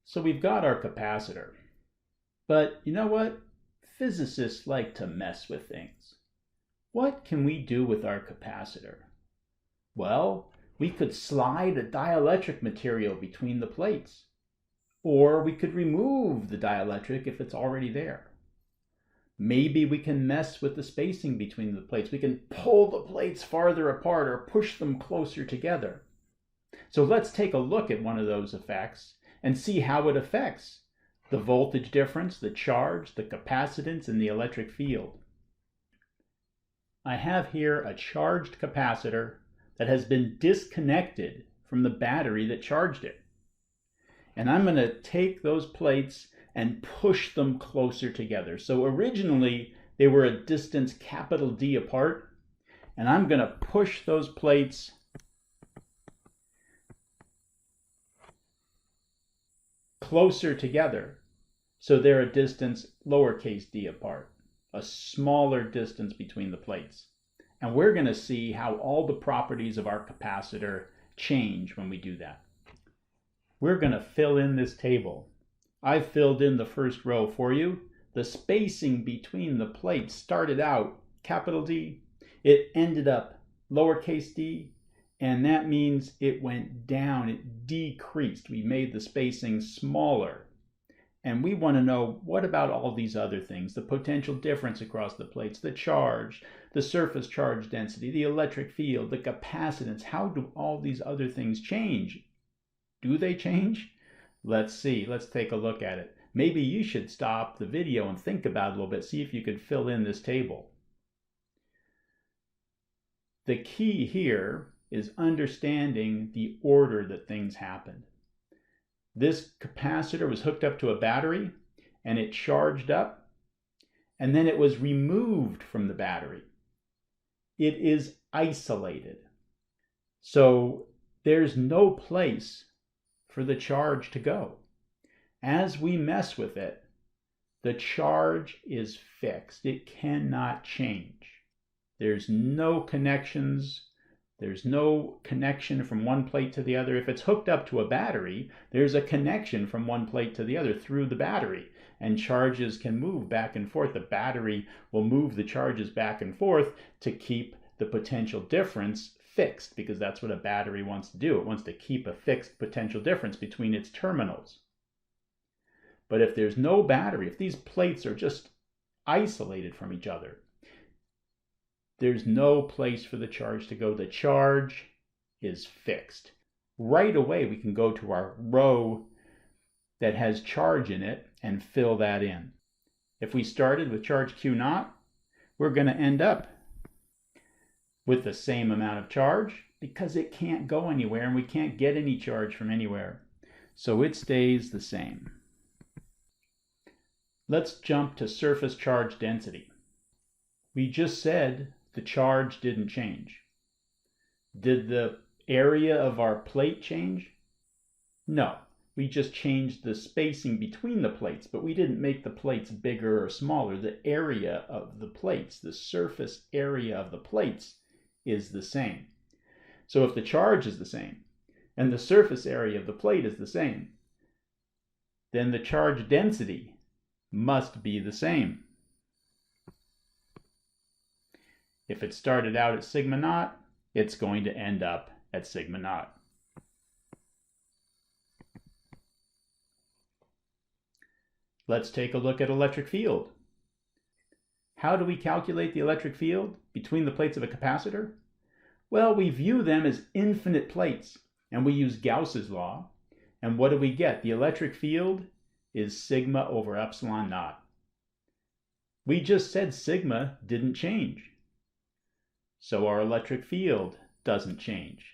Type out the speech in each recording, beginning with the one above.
So we've got our capacitor. But you know what? Physicists like to mess with things. What can we do with our capacitor? Well, we could slide a dielectric material between the plates. Or we could remove the dielectric if it's already there. Maybe we can mess with the spacing between the plates. We can pull the plates farther apart or push them closer together. So let's take a look at one of those effects and see how it affects the voltage difference, the charge, the capacitance, and the electric field. I have here a charged capacitor that has been disconnected from the battery that charged it. And I'm going to take those plates and push them closer together. So originally they were a distance capital D apart, and I'm going to push those plates closer together so they're a distance lowercase d apart, a smaller distance between the plates. And we're going to see how all the properties of our capacitor change when we do that. We're going to fill in this table. I've filled in the first row for you. The spacing between the plates started out capital D. It ended up lowercase d. And that means it went down, it decreased. We made the spacing smaller. And we want to know, what about all these other things? The potential difference across the plates, the charge, the surface charge density, the electric field, the capacitance. How do all these other things change? Do they change? Let's see. Let's take a look at it. Maybe you should stop the video and think about it a little bit. See if you could fill in this table. The key here is understanding the order that things happened. This capacitor was hooked up to a battery and it charged up, and then it was removed from the battery. It is isolated. So there's no place for the charge to go. As we mess with it, the charge is fixed. It cannot change. There's no connections. There's no connection from one plate to the other. If it's hooked up to a battery, there's a connection from one plate to the other through the battery, and charges can move back and forth. The battery will move the charges back and forth to keep the potential difference fixed, because that's what a battery wants to do. It wants to keep a fixed potential difference between its terminals. But if there's no battery, if these plates are just isolated from each other, there's no place for the charge to go. The charge is fixed. Right away, we can go to our row that has charge in it and fill that in. If we started with charge Q naught, we're going to end up with the same amount of charge because it can't go anywhere and we can't get any charge from anywhere. So it stays the same. Let's jump to surface charge density. We just said the charge didn't change. Did the area of our plate change? No, we just changed the spacing between the plates, but we didn't make the plates bigger or smaller. The area of the plates, the surface area of the plates, is the same. So if the charge is the same and the surface area of the plate is the same, then the charge density must be the same. If it started out at sigma naught, it's going to end up at sigma naught. Let's take a look at electric field. How do we calculate the electric field between the plates of a capacitor? Well, we view them as infinite plates, and we use Gauss's law. And what do we get? The electric field is sigma over epsilon naught. We just said sigma didn't change. So our electric field doesn't change.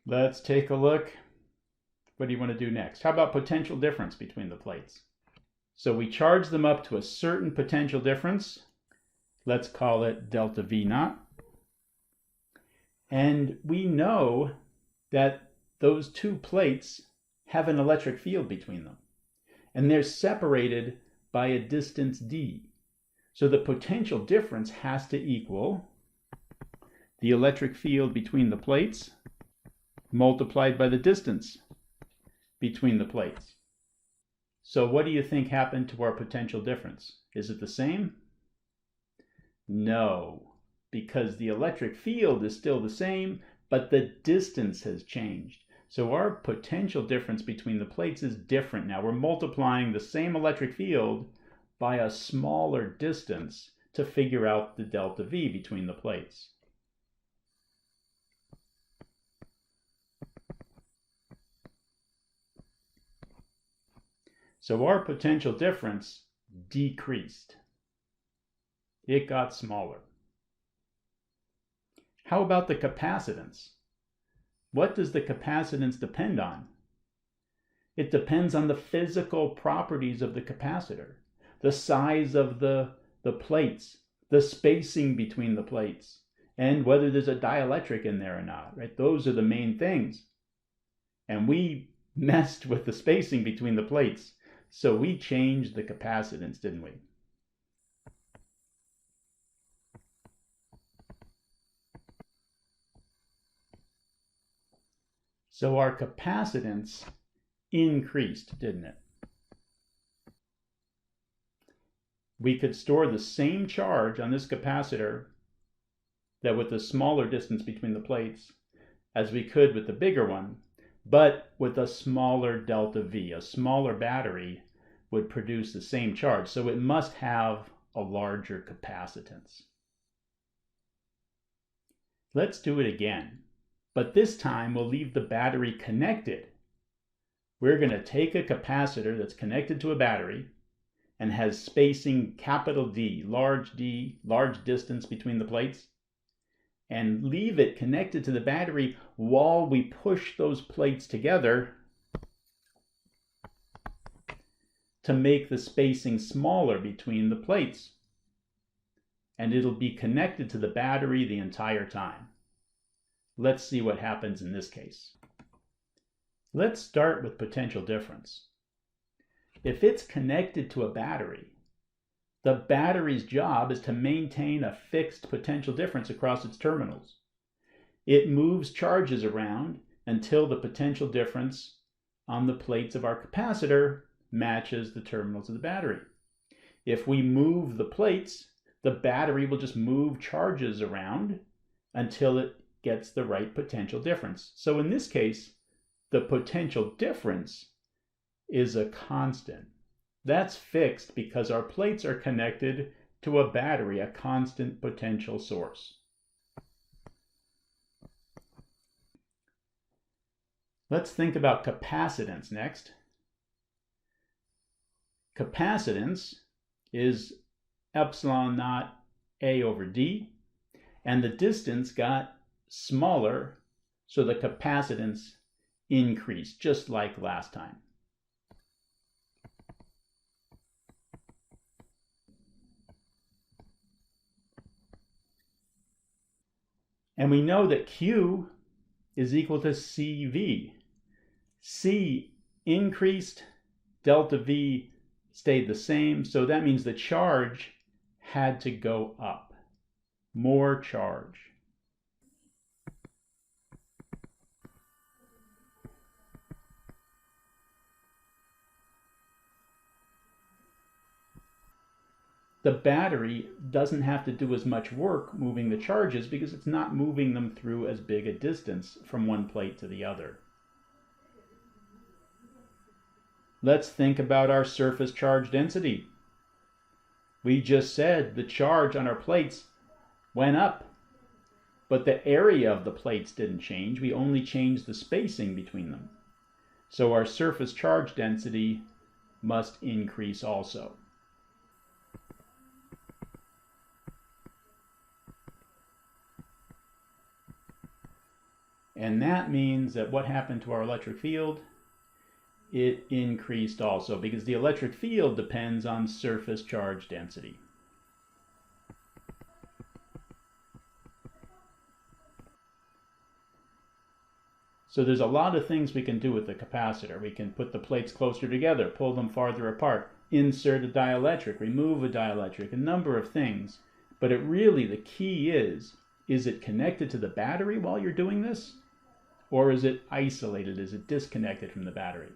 Let's take a look. What do you want to do next? How about potential difference between the plates? So we charge them up to a certain potential difference. Let's call it delta V naught. And we know that those two plates have an electric field between them. And they're separated by a distance d. So the potential difference has to equal the electric field between the plates multiplied by the distance between the plates. So what do you think happened to our potential difference? Is it the same? No, because the electric field is still the same, but the distance has changed. So our potential difference between the plates is different now. We're multiplying the same electric field by a smaller distance to figure out the delta V between the plates. So our potential difference decreased. It got smaller. How about the capacitance? What does the capacitance depend on? It depends on the physical properties of the capacitor, the size of the plates, the spacing between the plates, and whether there's a dielectric in there or not, right? Those are the main things. And we messed with the spacing between the plates, so we changed the capacitance, didn't we? So our capacitance increased, didn't it? We could store the same charge on this capacitor that with the smaller distance between the plates as we could with the bigger one, but with a smaller delta V. A smaller battery would produce the same charge, so it must have a larger capacitance. Let's do it again, but this time we'll leave the battery connected. We're going to take a capacitor that's connected to a battery and has spacing capital D, large distance between the plates, and leave it connected to the battery while we push those plates together to make the spacing smaller between the plates. And it'll be connected to the battery the entire time. Let's see what happens in this case. Let's start with potential difference. If it's connected to a battery, the battery's job is to maintain a fixed potential difference across its terminals. It moves charges around until the potential difference on the plates of our capacitor matches the terminals of the battery. If we move the plates, the battery will just move charges around until it gets the right potential difference. So in this case, the potential difference is a constant. That's fixed because our plates are connected to a battery, a constant potential source. Let's think about capacitance next. Capacitance is epsilon naught A over D, and the distance got smaller, so the capacitance increased, just like last time. And we know that Q is equal to CV. C increased, delta V stayed the same, so that means the charge had to go up. More charge. The battery doesn't have to do as much work moving the charges because it's not moving them through as big a distance from one plate to the other. Let's think about our surface charge density. We just said the charge on our plates went up, but the area of the plates didn't change. We only changed the spacing between them. So our surface charge density must increase also. And that means that what happened to our electric field? It increased also, because the electric field depends on surface charge density. So there's a lot of things we can do with the capacitor. We can put the plates closer together, pull them farther apart, insert a dielectric, remove a dielectric, a number of things. But the key is it connected to the battery while you're doing this? Or is it isolated? Is it disconnected from the battery?